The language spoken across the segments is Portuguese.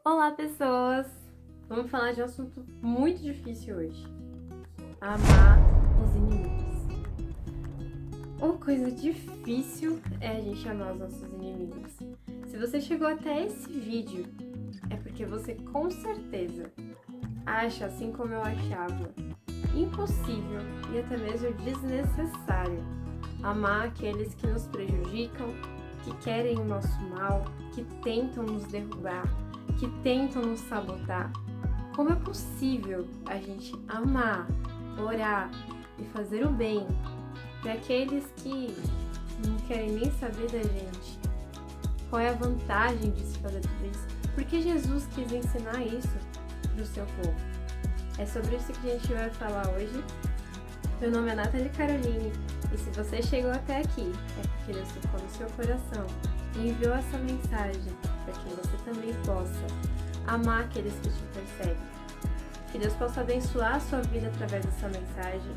Olá, pessoas! Vamos falar de um assunto muito difícil hoje: amar os inimigos. Uma coisa difícil é a gente amar os nossos inimigos. Se você chegou até esse vídeo, é porque você com certeza acha, assim como eu achava, impossível e até mesmo desnecessário amar aqueles que nos prejudicam, que querem o nosso mal, que tentam nos derrubar, que tentam nos sabotar. Como é possível a gente amar, orar e fazer o bem para aqueles que não querem nem saber da gente? Qual é a vantagem de se fazer tudo isso? Por que Jesus quis ensinar isso para o seu povo? É sobre isso que a gente vai falar hoje. Meu nome é Nathalie Caroline e se você chegou até aqui, é porque Deus tocou no seu coração e enviou essa mensagem para que você também possa amar aqueles que te perseguem. Que Deus possa abençoar a sua vida através dessa mensagem.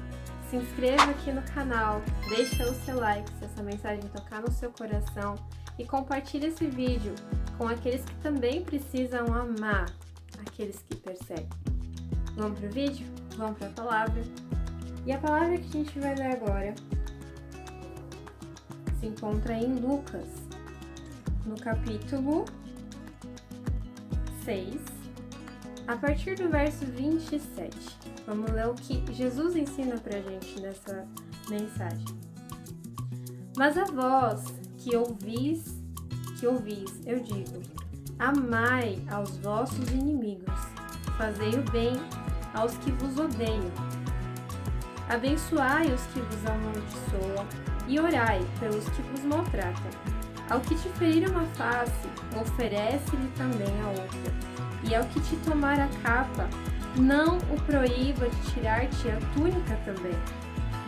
Se inscreva aqui no canal, deixa o seu like se essa mensagem tocar no seu coração e compartilhe esse vídeo com aqueles que também precisam amar aqueles que perseguem. Vamos para o vídeo? Vamos para a palavra? E a palavra que a gente vai ler agora se encontra em Lucas, no capítulo 6, a partir do verso 27. Vamos ler o que Jesus ensina pra gente nessa mensagem. Mas a vós que ouvis, eu digo, amai aos vossos inimigos, fazei o bem aos que vos odeiam, abençoai os que vos amaldiçoam e orai pelos que vos maltratam. Ao que te ferir uma face, oferece-lhe também a outra. E ao que te tomar a capa, não o proíba de tirar-te a túnica também.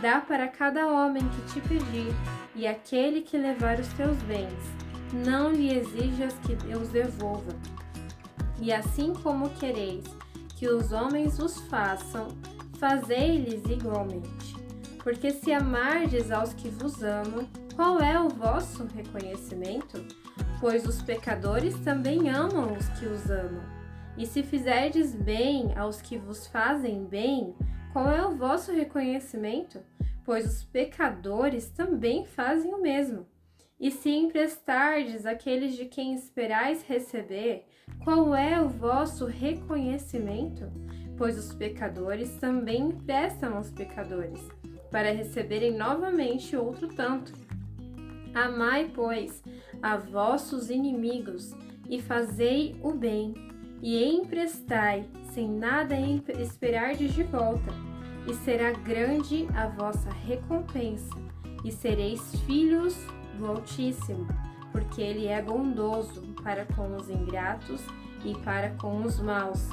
Dá para cada homem que te pedir, e aquele que levar os teus bens, não lhe exijas que os devolva. E assim como quereis que os homens os façam, fazei-lhes igualmente. Porque se amardes aos que vos amam, qual é o vosso reconhecimento? Pois os pecadores também amam os que os amam. E se fizerdes bem aos que vos fazem bem, qual é o vosso reconhecimento? Pois os pecadores também fazem o mesmo. E se emprestardes àqueles de quem esperais receber, qual é o vosso reconhecimento? Pois os pecadores também emprestam aos pecadores, para receberem novamente outro tanto. Amai, pois, a vossos inimigos, e fazei o bem, e emprestai, sem nada esperardes de volta, e será grande a vossa recompensa, e sereis filhos do Altíssimo, porque Ele é bondoso para com os ingratos e para com os maus.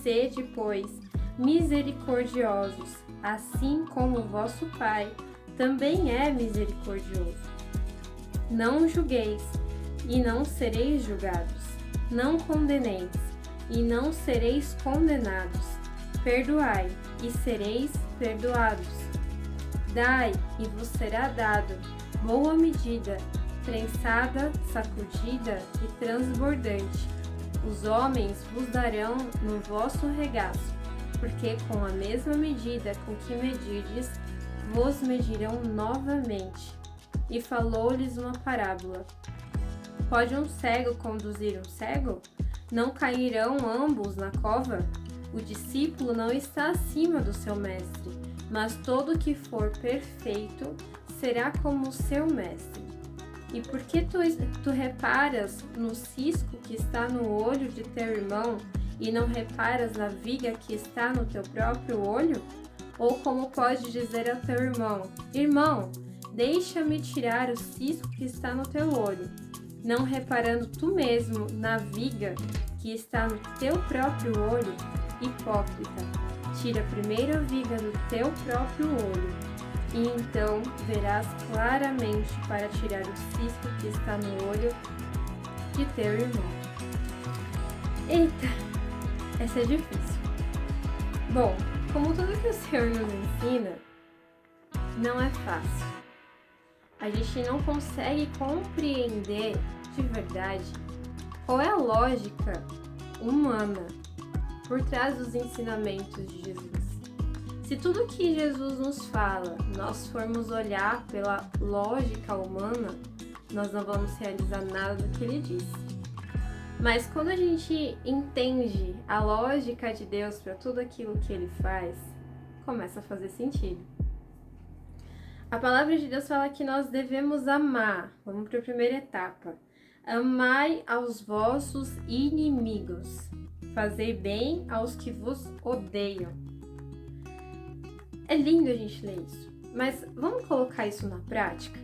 Sede, pois, misericordiosos, assim como o vosso Pai também é misericordioso. Não julgueis, e não sereis julgados. Não condeneis, e não sereis condenados. Perdoai, e sereis perdoados. Dai, e vos será dado, boa medida, prensada, sacudida e transbordante. Os homens vos darão no vosso regaço, porque com a mesma medida com que medirdes, vos medirão novamente. E falou-lhes uma parábola. Pode um cego conduzir um cego? Não cairão ambos na cova? O discípulo não está acima do seu mestre, mas todo que for perfeito será como o seu mestre. E por que tu reparas no cisco que está no olho de teu irmão e não reparas na viga que está no teu próprio olho? Ou como pode dizer ao teu irmão: Irmão, deixa-me tirar o cisco que está no teu olho, não reparando tu mesmo na viga que está no teu próprio olho? Hipócrita, tira primeiro a viga do teu próprio olho, e então verás claramente para tirar o cisco que está no olho de teu irmão. Eita, essa é difícil. Bom, como tudo que o Senhor nos ensina, não é fácil. A gente não consegue compreender de verdade qual é a lógica humana por trás dos ensinamentos de Jesus. Se tudo que Jesus nos fala, nós formos olhar pela lógica humana, nós não vamos realizar nada do que ele disse. Mas quando a gente entende a lógica de Deus para tudo aquilo que ele faz, começa a fazer sentido. A palavra de Deus fala que nós devemos amar. Vamos para a primeira etapa. Amai aos vossos inimigos. Fazei bem aos que vos odeiam. É lindo a gente ler isso, mas vamos colocar isso na prática?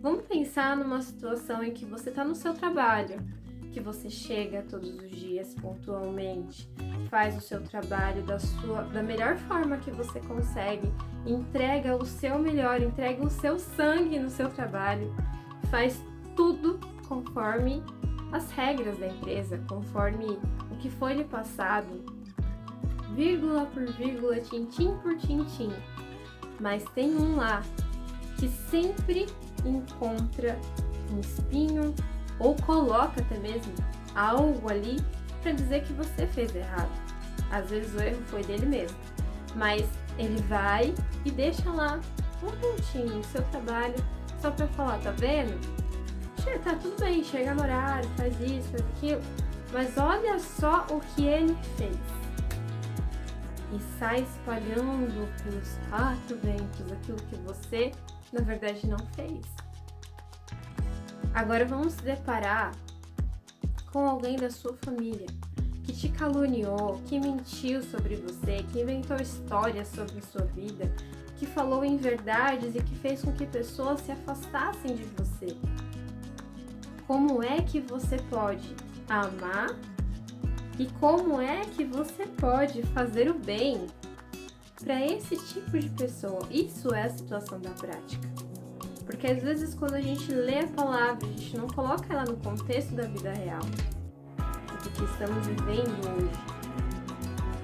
Vamos pensar numa situação em que você está no seu trabalho, que você chega todos os dias pontualmente, faz o seu trabalho da melhor forma que você consegue, entrega o seu melhor, entrega o seu sangue no seu trabalho, faz tudo conforme as regras da empresa, conforme o que foi lhe passado, vírgula por vírgula, tintim por tintim. Mas tem um lá que sempre encontra um espinho ou coloca até mesmo algo ali para dizer que você fez errado. Às vezes o erro foi dele mesmo, mas ele vai e deixa lá um pontinho no seu trabalho só para falar, tá vendo? Tá tudo bem, chega no horário, faz isso, faz aquilo, mas olha só o que ele fez. E sai espalhando pelos quatro ventos aquilo que você, na verdade, não fez. Agora vamos se deparar com alguém da sua família que te caluniou, que mentiu sobre você, que inventou histórias sobre a sua vida, que falou inverdades e que fez com que pessoas se afastassem de você. Como é que você pode amar e como é que você pode fazer o bem para esse tipo de pessoa? Isso é a situação da prática. Porque às vezes quando a gente lê a palavra, a gente não coloca ela no contexto da vida real, do que estamos vivendo hoje.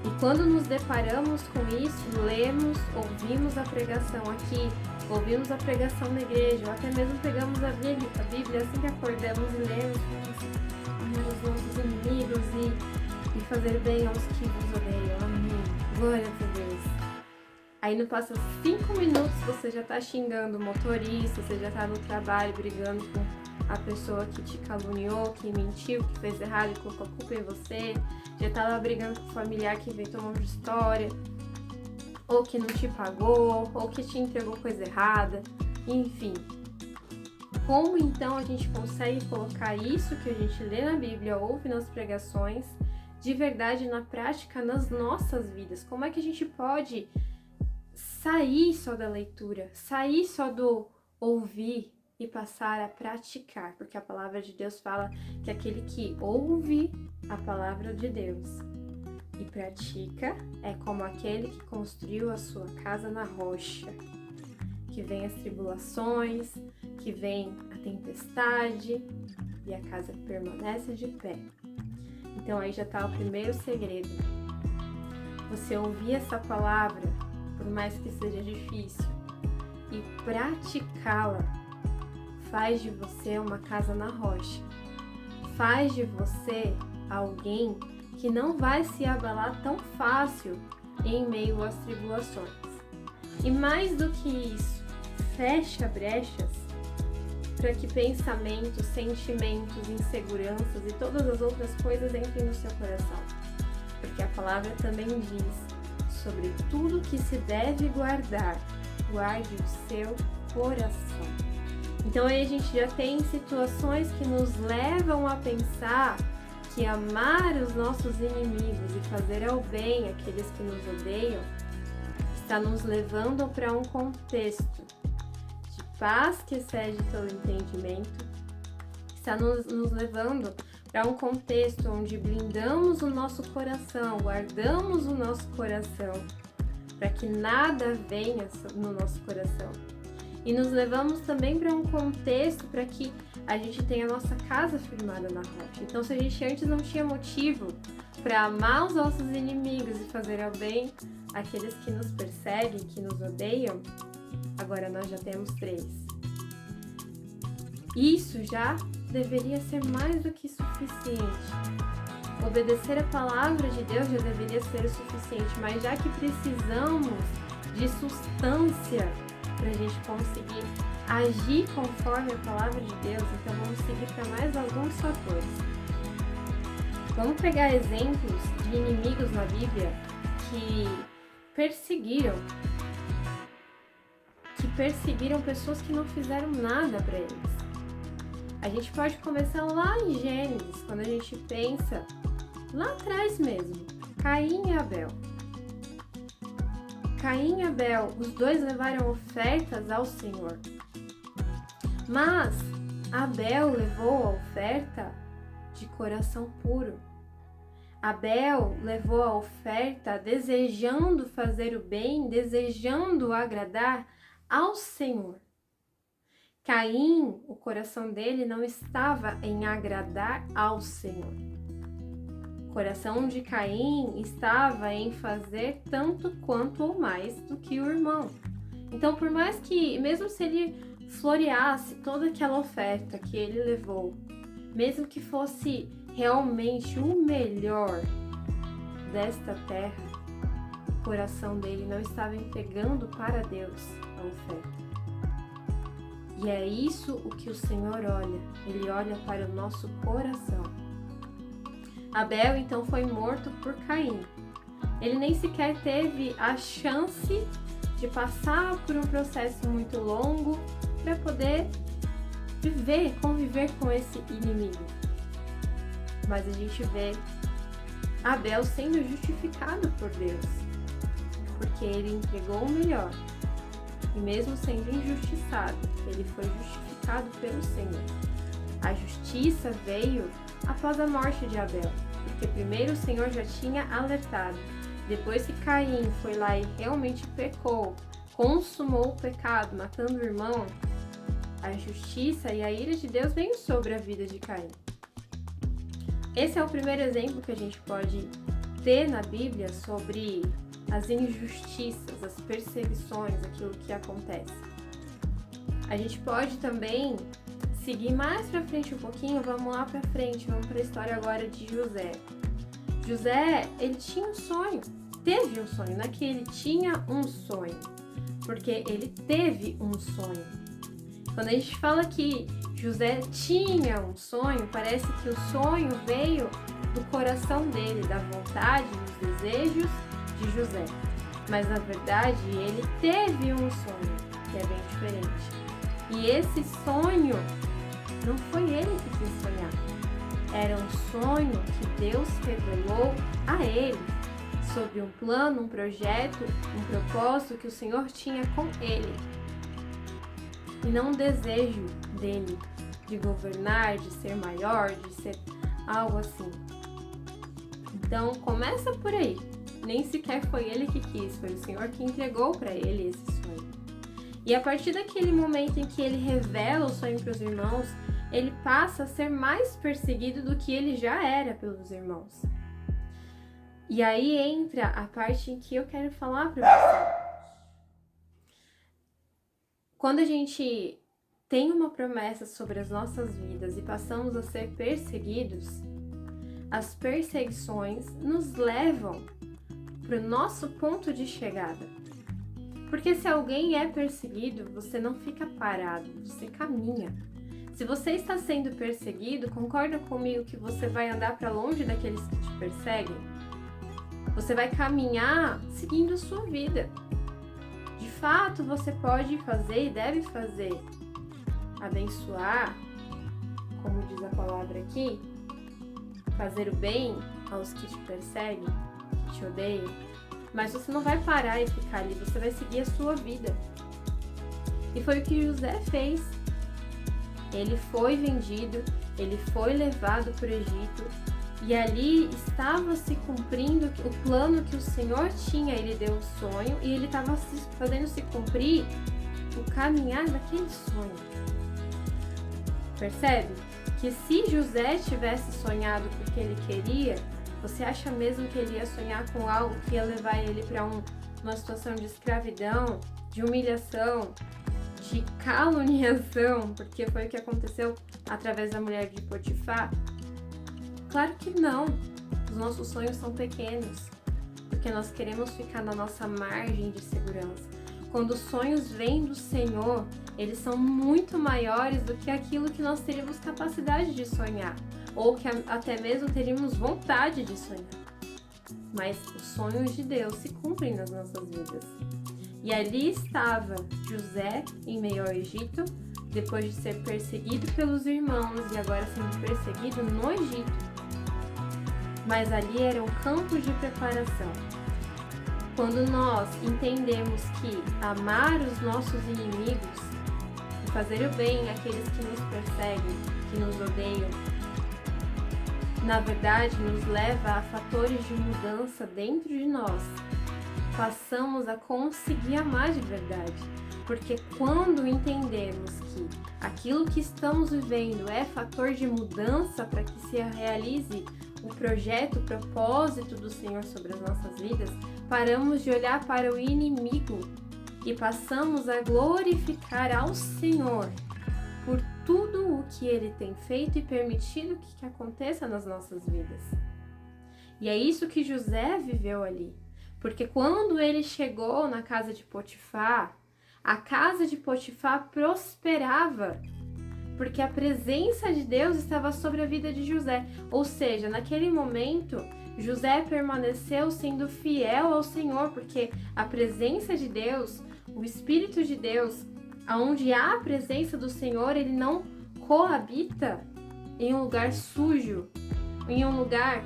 E quando nos deparamos com isso, lemos, ouvimos a pregação aqui, ouvimos a pregação na igreja, ou até mesmo pegamos a Bíblia assim que acordamos e lemos, amar os nossos inimigos e fazer bem aos que nos odeiam. Amém. Glória a Deus. Aí não passa 5 minutos, você já tá xingando o motorista, você já tá no trabalho brigando com a pessoa que te caluniou, que mentiu, que fez errado e colocou a culpa em você, já tá lá brigando com o familiar que inventou uma história, ou que não te pagou, ou que te entregou coisa errada, enfim. Como então a gente consegue colocar isso que a gente lê na Bíblia, ouve nas pregações, de verdade na prática nas nossas vidas? Como é que a gente pode sair só da leitura, sair só do ouvir e passar a praticar? Porque a palavra de Deus fala que aquele que ouve a palavra de Deus e pratica é como aquele que construiu a sua casa na rocha, que vem as tribulações, que vem a tempestade e a casa permanece de pé. Então aí já está o primeiro segredo. Você ouvir essa palavra, por mais que seja difícil, e praticá-la, faz de você uma casa na rocha. Faz de você alguém que não vai se abalar tão fácil em meio às tribulações. E mais do que isso, fecha brechas para que pensamentos, sentimentos, inseguranças e todas as outras coisas entrem no seu coração. Porque a palavra também diz sobre tudo que se deve guardar, guarde o seu coração. Então aí a gente já tem situações que nos levam a pensar que amar os nossos inimigos e fazer ao bem aqueles que nos odeiam está nos levando para um contexto de paz que excede todo entendimento, está nos levando para um contexto onde blindamos o nosso coração, guardamos o nosso coração, para que nada venha no nosso coração. E nos levamos também para um contexto para que a gente tenha a nossa casa firmada na rocha. Então, se a gente antes não tinha motivo para amar os nossos inimigos e fazer ao bem aqueles que nos perseguem, que nos odeiam, agora nós já temos 3. Isso já deveria ser mais do que suficiente obedecer a palavra de Deus já deveria ser o suficiente, mas já que precisamos de substância para a gente conseguir agir conforme a palavra de Deus, então vamos seguir para mais alguns fatores. Vamos pegar exemplos de inimigos na Bíblia que perseguiram pessoas que não fizeram nada para eles. A gente pode começar lá em Gênesis, quando a gente pensa lá atrás mesmo, Caim e Abel. Caim e Abel, os dois levaram ofertas ao Senhor. Mas Abel levou a oferta de coração puro. Abel levou a oferta desejando fazer o bem, desejando agradar ao Senhor. Caim, o coração dele não estava em agradar ao Senhor. O coração de Caim estava em fazer tanto quanto ou mais do que o irmão. Então, por mais que, mesmo se ele floreasse toda aquela oferta que ele levou, mesmo que fosse realmente o melhor desta terra, o coração dele não estava entregando para Deus a oferta. E é isso o que o Senhor olha. Ele olha para o nosso coração. Abel então foi morto por Caim. Ele nem sequer teve a chance de passar por um processo muito longo para poder conviver com esse inimigo. Mas a gente vê Abel sendo justificado por Deus, porque ele entregou o melhor. E mesmo sendo injustiçado, ele foi justificado pelo Senhor. A justiça veio após a morte de Abel, porque primeiro o Senhor já tinha alertado. Depois que Caim foi lá e realmente pecou, consumou o pecado, matando o irmão, a justiça e a ira de Deus veio sobre a vida de Caim. Esse é o primeiro exemplo que a gente pode ter na Bíblia sobre as injustiças, as perseguições, aquilo que acontece. A gente pode também seguir mais pra frente um pouquinho, vamos lá pra frente, vamos pra história agora de José. José, ele tinha um sonho, teve um sonho, não é que ele tinha um sonho, porque ele teve um sonho. Quando a gente fala que José tinha um sonho, parece que o sonho veio do coração dele, da vontade, dos desejos de José. Mas na verdade ele teve um sonho, que é bem diferente. E esse sonho não foi ele que quis sonhar. Era um sonho que Deus revelou a ele, sobre um plano, um projeto, um propósito que o Senhor tinha com ele. E não um desejo dele de governar, de ser maior, de ser algo assim. Então começa por aí. Nem sequer foi ele que quis, foi o Senhor que entregou para ele esse sonho. E a partir daquele momento em que ele revela o sonho para os irmãos, ele passa a ser mais perseguido do que ele já era pelos irmãos. E aí entra a parte em que eu quero falar para você. Quando a gente tem uma promessa sobre as nossas vidas e passamos a ser perseguidos, as perseguições nos levam para o nosso ponto de chegada. Porque se alguém é perseguido, você não fica parado, você caminha. Se você está sendo perseguido, concorda comigo que você vai andar para longe daqueles que te perseguem? Você vai caminhar seguindo a sua vida. De fato, você pode fazer e deve fazer. Abençoar, como diz a palavra aqui, fazer o bem aos que te perseguem, que te odeiam. Mas você não vai parar e ficar ali, você vai seguir a sua vida. E foi o que José fez. Ele foi vendido, ele foi levado para o Egito e ali estava se cumprindo o plano que o Senhor tinha. Ele deu o sonho e ele estava fazendo se cumprir o caminhar daquele sonho. Percebe? Que se José tivesse sonhado porque ele queria, você acha mesmo que ele ia sonhar com algo que ia levar ele para uma situação de escravidão, de humilhação, de caluniação, porque foi o que aconteceu através da mulher de Potifar? Claro que não. os nossos sonhos são pequenos, porque nós queremos ficar na nossa margem de segurança. Quando os sonhos vêm do Senhor, eles são muito maiores do que aquilo que nós teríamos capacidade de sonhar, ou que até mesmo teríamos vontade de sonhar. Mas os sonhos de Deus se cumprem nas nossas vidas. E ali estava José em meio ao Egito, depois de ser perseguido pelos irmãos e agora sendo perseguido no Egito. Mas ali era um campo de preparação. Quando nós entendemos que amar os nossos inimigos e fazer o bem àqueles que nos perseguem, que nos odeiam, na verdade nos leva a fatores de mudança dentro de nós, passamos a conseguir amar de verdade. Porque quando entendemos que aquilo que estamos vivendo é fator de mudança para que se realize o projeto, o propósito do Senhor sobre as nossas vidas, paramos de olhar para o inimigo e passamos a glorificar ao Senhor por tudo o que Ele tem feito e permitido que aconteça nas nossas vidas. E é isso que José viveu ali. Porque quando ele chegou na casa de Potifar, a casa de Potifar prosperava, porque a presença de Deus estava sobre a vida de José. Ou seja, naquele momento, José permaneceu sendo fiel ao Senhor, porque a presença de Deus, o Espírito de Deus, onde há a presença do Senhor, ele não coabita em um lugar sujo, em um lugar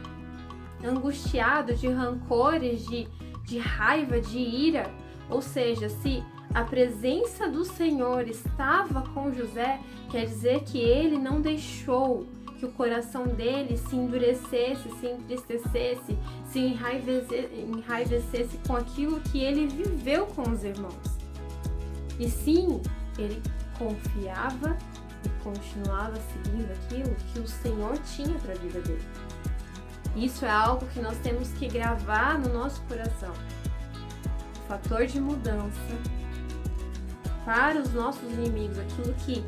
angustiado de rancores, de raiva, de ira. Ou seja, se a presença do Senhor estava com José, quer dizer que ele não deixou que o coração dele se endurecesse, se entristecesse, se enraivecesse com aquilo que ele viveu com os irmãos. E sim, ele confiava e continuava seguindo aquilo que o Senhor tinha para a vida dele. Isso é algo que nós temos que gravar no nosso coração. O fator de mudança para os nossos inimigos, aquilo que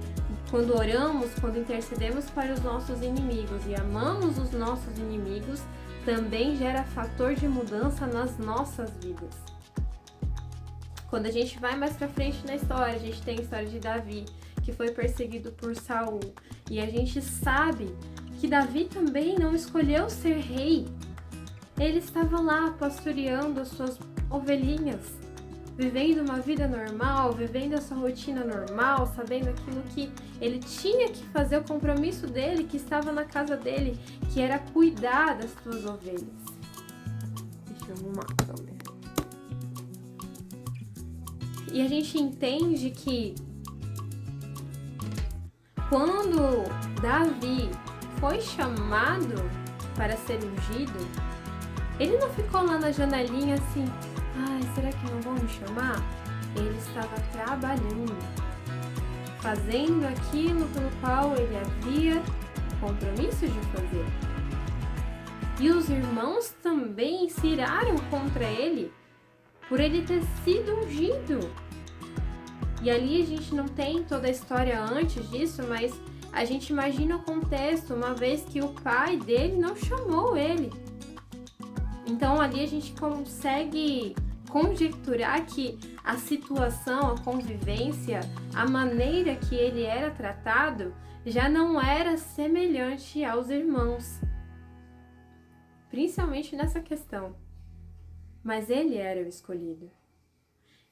quando oramos, quando intercedemos para os nossos inimigos e amamos os nossos inimigos, também gera fator de mudança nas nossas vidas. Quando a gente vai mais pra frente na história, a gente tem a história de Davi, que foi perseguido por Saul, e a gente sabe que Davi também não escolheu ser rei. Ele estava lá pastoreando as suas ovelhinhas, vivendo uma vida normal, vivendo a sua rotina normal, sabendo aquilo que ele tinha que fazer, o compromisso dele, que estava na casa dele, que era cuidar das suas ovelhas. Deixa eu arrumar a câmera. E a gente entende que quando Davi foi chamado para ser ungido, ele não ficou lá na janelinha assim: ai, será que não vão me chamar? Ele estava trabalhando, fazendo aquilo pelo qual ele havia compromisso de fazer. E os irmãos também se iraram contra ele por ele ter sido ungido. E ali a gente não tem toda a história antes disso, mas a gente imagina o contexto, uma vez que o pai dele não chamou ele. Então ali a gente consegue conjecturar que a situação, a convivência, a maneira que ele era tratado já não era semelhante aos irmãos, principalmente nessa questão. Mas ele era o escolhido.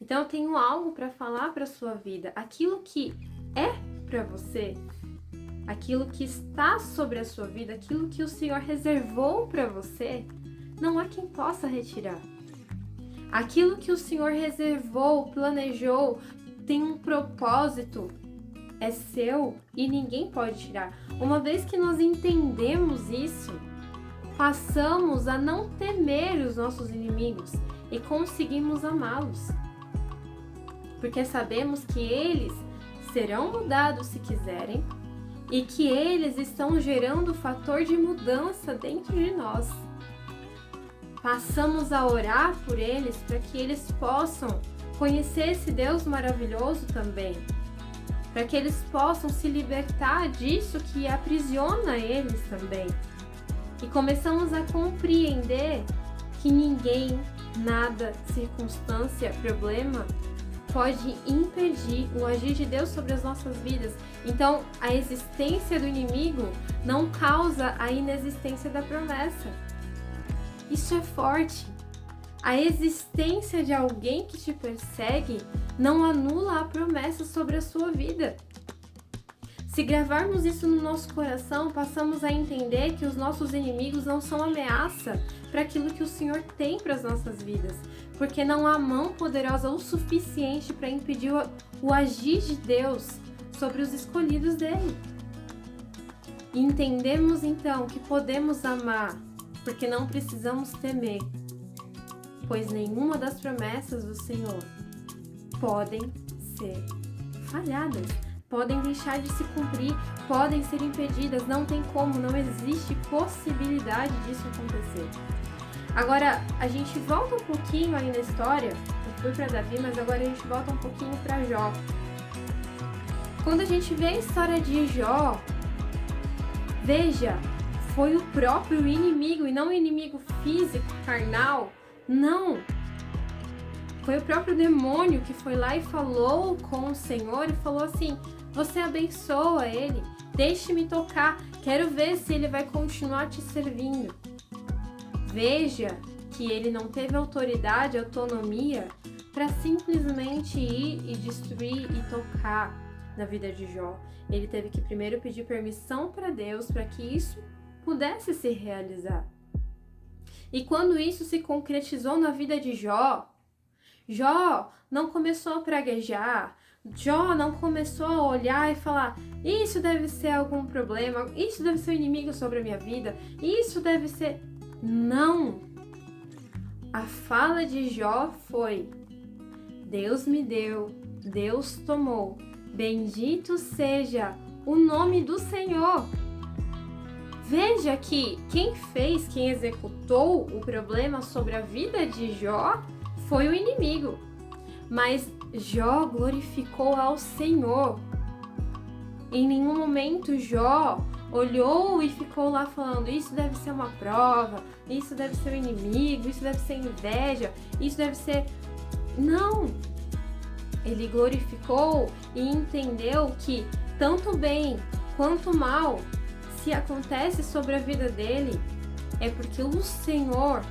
Então eu tenho algo para falar para a sua vida. Aquilo que é para você, aquilo que está sobre a sua vida, aquilo que o Senhor reservou para você, não há quem possa retirar. Aquilo que o Senhor reservou, planejou, tem um propósito, é seu e ninguém pode tirar. Uma vez que nós entendemos isso, passamos a não temer os nossos inimigos e conseguimos amá-los. Porque sabemos que eles serão mudados se quiserem e que eles estão gerando fator de mudança dentro de nós. Passamos a orar por eles para que eles possam conhecer esse Deus maravilhoso também, para que eles possam se libertar disso que aprisiona eles também. e começamos a compreender que ninguém, nada, circunstância, problema pode impedir o agir de Deus sobre as nossas vidas. Então, a existência do inimigo não causa a inexistência da promessa. Isso é forte. A existência de alguém que te persegue não anula a promessa sobre a sua vida. Se gravarmos isso no nosso coração, passamos a entender que os nossos inimigos não são ameaça para aquilo que o Senhor tem para as nossas vidas, porque não há mão poderosa o suficiente para impedir o agir de Deus sobre os escolhidos dele. E entendemos então que podemos amar, porque não precisamos temer, pois nenhuma das promessas do Senhor podem ser falhadas, podem deixar de se cumprir, podem ser impedidas, não tem como, não existe possibilidade disso acontecer. Agora, a gente volta um pouquinho aí na história, eu fui para Davi, mas agora a gente volta um pouquinho para Jó. Quando a gente vê a história de Jó, veja, foi o próprio inimigo, e não o inimigo físico, carnal, não. Foi o próprio demônio que foi lá e falou com o Senhor e falou assim: você abençoa ele, deixe-me tocar, quero ver se ele vai continuar te servindo. Veja que ele não teve autoridade, autonomia para simplesmente ir e destruir e tocar na vida de Jó. Ele teve que primeiro pedir permissão para Deus para que isso pudesse se realizar. E quando isso se concretizou na vida de Jó, Jó não começou a praguejar, Jó não começou a olhar e falar: isso deve ser algum problema, isso deve ser um inimigo sobre a minha vida, isso deve ser... Não! A fala de Jó foi: Deus me deu, Deus tomou, bendito seja o nome do Senhor. Veja que quem fez, quem executou o problema sobre a vida de Jó foi o inimigo. Mas Jó glorificou ao Senhor. Em nenhum momento Jó olhou e ficou lá falando: isso deve ser uma prova, isso deve ser o inimigo, isso deve ser inveja, isso deve ser... Não! Ele glorificou e entendeu que tanto bem quanto mal, se acontece sobre a vida dele, é porque o Senhor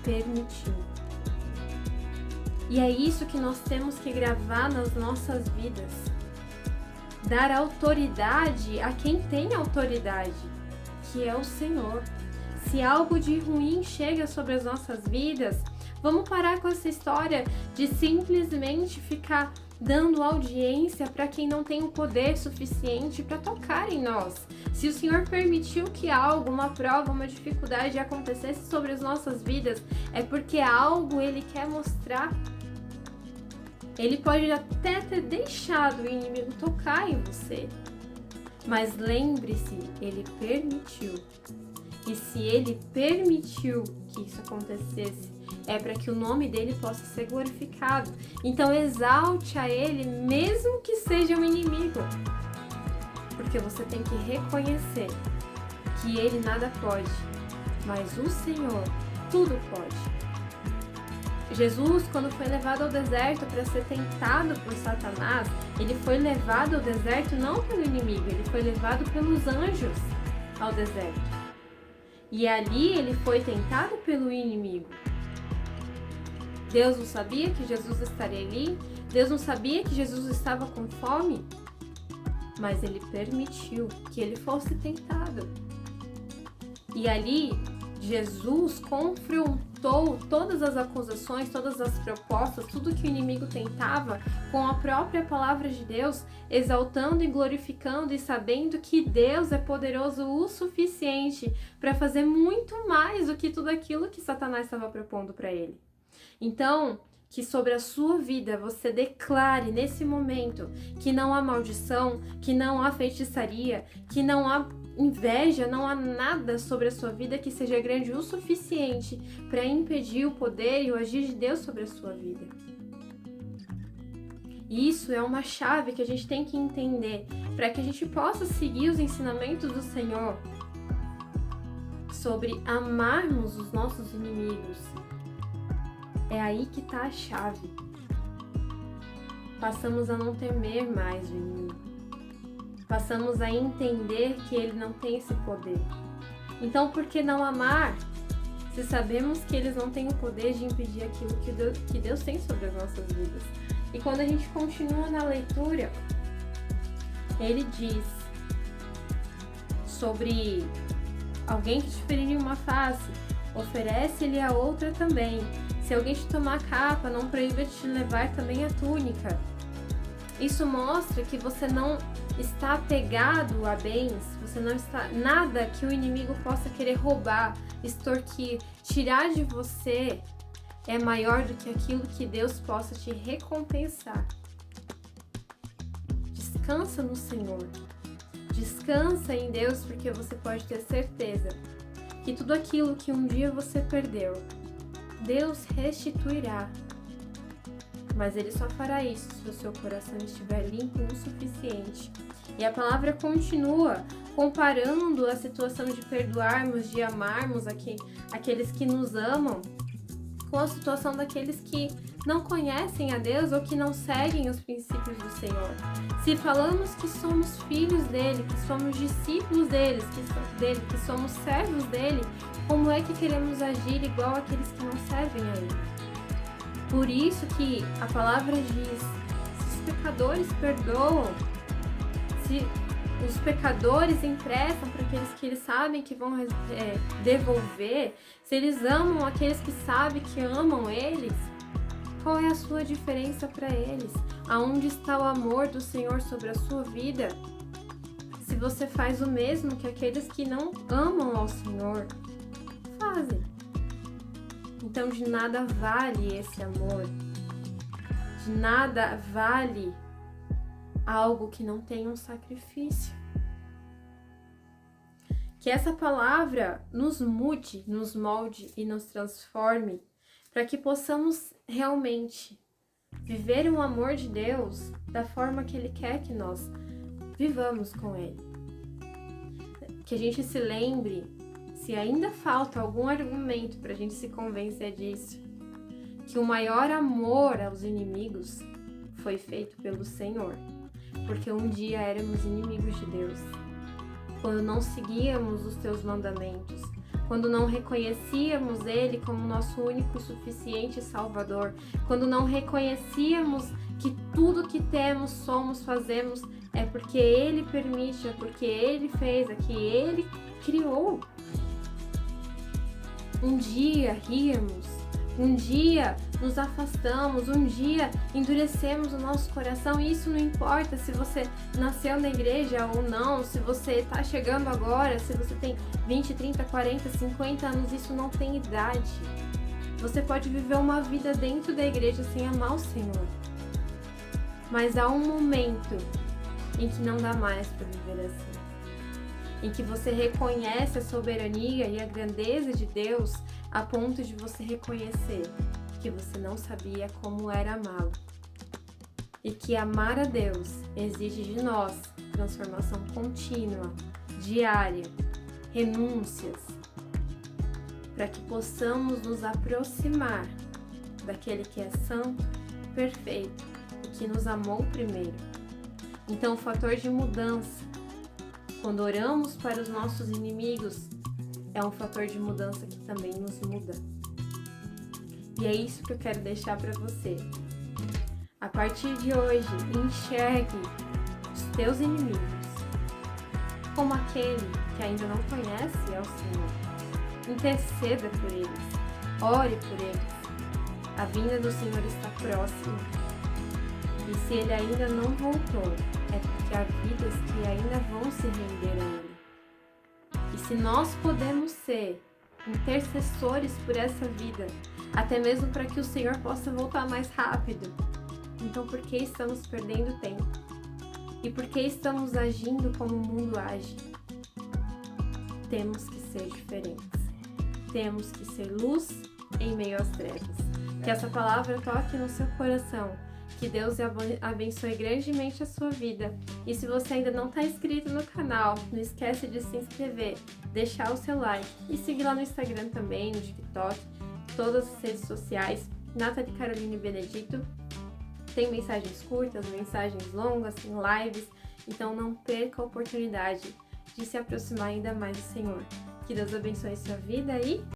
permitiu. E é isso que nós temos que gravar nas nossas vidas. Dar autoridade a quem tem autoridade, que é o Senhor. Se algo de ruim chega sobre as nossas vidas, vamos parar com essa história de simplesmente ficar dando audiência para quem não tem o poder suficiente para tocar em nós. Se o Senhor permitiu que algo, uma prova, uma dificuldade acontecesse sobre as nossas vidas, é porque algo Ele quer mostrar. Ele pode até ter deixado o inimigo tocar em você, mas lembre-se, Ele permitiu. E se Ele permitiu que isso acontecesse, é para que o nome dele possa ser glorificado. Então exalte a Ele, mesmo que seja um inimigo, porque você tem que reconhecer que Ele nada pode, mas o Senhor tudo pode. Jesus, quando foi levado ao deserto para ser tentado por Satanás, ele foi levado ao deserto não pelo inimigo, ele foi levado pelos anjos ao deserto. E ali ele foi tentado pelo inimigo. Deus não sabia que Jesus estaria ali? Deus não sabia que Jesus estava com fome? Mas ele permitiu que ele fosse tentado. E ali, Jesus confrontou todas as acusações, todas as propostas, tudo que o inimigo tentava com a própria palavra de Deus, exaltando e glorificando e sabendo que Deus é poderoso o suficiente para fazer muito mais do que tudo aquilo que Satanás estava propondo para ele. Então, que sobre a sua vida você declare nesse momento que não há maldição, que não há feitiçaria, que não há inveja, não há nada sobre a sua vida que seja grande o suficiente para impedir o poder e o agir de Deus sobre a sua vida. Isso é uma chave que a gente tem que entender para que a gente possa seguir os ensinamentos do Senhor. sobre amarmos os nossos inimigos, é aí que está a chave. Passamos a não temer mais o inimigo. Passamos a entender que ele não tem esse poder. Então, por que não amar, se sabemos que eles não têm o poder de impedir aquilo que Deus tem sobre as nossas vidas? E quando a gente continua na leitura, ele diz sobre alguém que te ferir em uma face, oferece-lhe a outra também. Se alguém te tomar a capa, não proíba de te levar também a túnica. Isso mostra que você não está apegado a bens, você não está nada que o inimigo possa querer roubar, extorquir, tirar de você é maior do que aquilo que Deus possa te recompensar. Descansa no Senhor. Descansa em Deus, porque você pode ter certeza que tudo aquilo que um dia você perdeu, Deus restituirá. Mas Ele só fará isso se o seu coração estiver limpo o suficiente. E a palavra continua comparando a situação de perdoarmos, de amarmos aqueles que nos amam, com a situação daqueles que não conhecem a Deus ou que não seguem os princípios do Senhor. Se falamos que somos filhos dele, que somos discípulos dele, que somos servos dele, como é que queremos agir igual àqueles que não servem a ele? Por isso que a palavra diz, se os pecadores perdoam, se os pecadores emprestam para aqueles que eles sabem que vão devolver, se eles amam aqueles que sabem que amam eles, qual é a sua diferença para eles? Aonde está o amor do Senhor sobre a sua vida? Se você faz o mesmo que aqueles que não amam ao Senhor fazem. Então de nada vale esse amor, de nada vale algo que não tem um sacrifício. Que essa palavra nos mude, nos molde e nos transforme, para que possamos realmente viver o amor de Deus da forma que Ele quer que nós vivamos com Ele. Que a gente se lembre, se ainda falta algum argumento para a gente se convencer disso, que o maior amor aos inimigos foi feito pelo Senhor, porque um dia éramos inimigos de Deus, quando não seguíamos os teus mandamentos, quando não reconhecíamos Ele como nosso único e suficiente Salvador, quando não reconhecíamos que tudo que temos, somos, fazemos é porque Ele permite, é porque Ele fez, é que Ele criou. Um dia ríamos, um dia nos afastamos, um dia endurecemos o nosso coração, e isso não importa se você nasceu na igreja ou não, se você está chegando agora, se você tem 20, 30, 40, 50 anos, isso não tem idade. Você pode viver uma vida dentro da igreja sem amar o Senhor, mas há um momento em que não dá mais para viver assim, em que você reconhece a soberania e a grandeza de Deus a ponto de você reconhecer que você não sabia como era amá-lo. E que amar a Deus exige de nós transformação contínua, diária, renúncias, para que possamos nos aproximar daquele que é santo, perfeito e que nos amou primeiro. Então, o fator de mudança, quando oramos para os nossos inimigos, é um fator de mudança que também nos muda. E é isso que eu quero deixar para você. A partir de hoje, enxergue os teus inimigos como aquele que ainda não conhece ao Senhor. Interceda por eles, ore por eles. A vinda do Senhor está próxima. E se Ele ainda não voltou, é porque há vidas que ainda vão se render a Ele. E se nós podemos ser intercessores por essa vida, até mesmo para que o Senhor possa voltar mais rápido, então por que estamos perdendo tempo? E por que estamos agindo como o mundo age? Temos que ser diferentes. Temos que ser luz em meio às trevas. Que essa palavra toque no seu coração Que Deus abençoe grandemente a sua vida. E se você ainda não está inscrito no canal, não esquece de se inscrever, deixar o seu like e seguir lá no Instagram também, no TikTok, todas as redes sociais, Nathalie Caroline Benedito. Tem mensagens curtas, mensagens longas, tem lives, então não perca a oportunidade de se aproximar ainda mais do Senhor. Que Deus abençoe sua vida e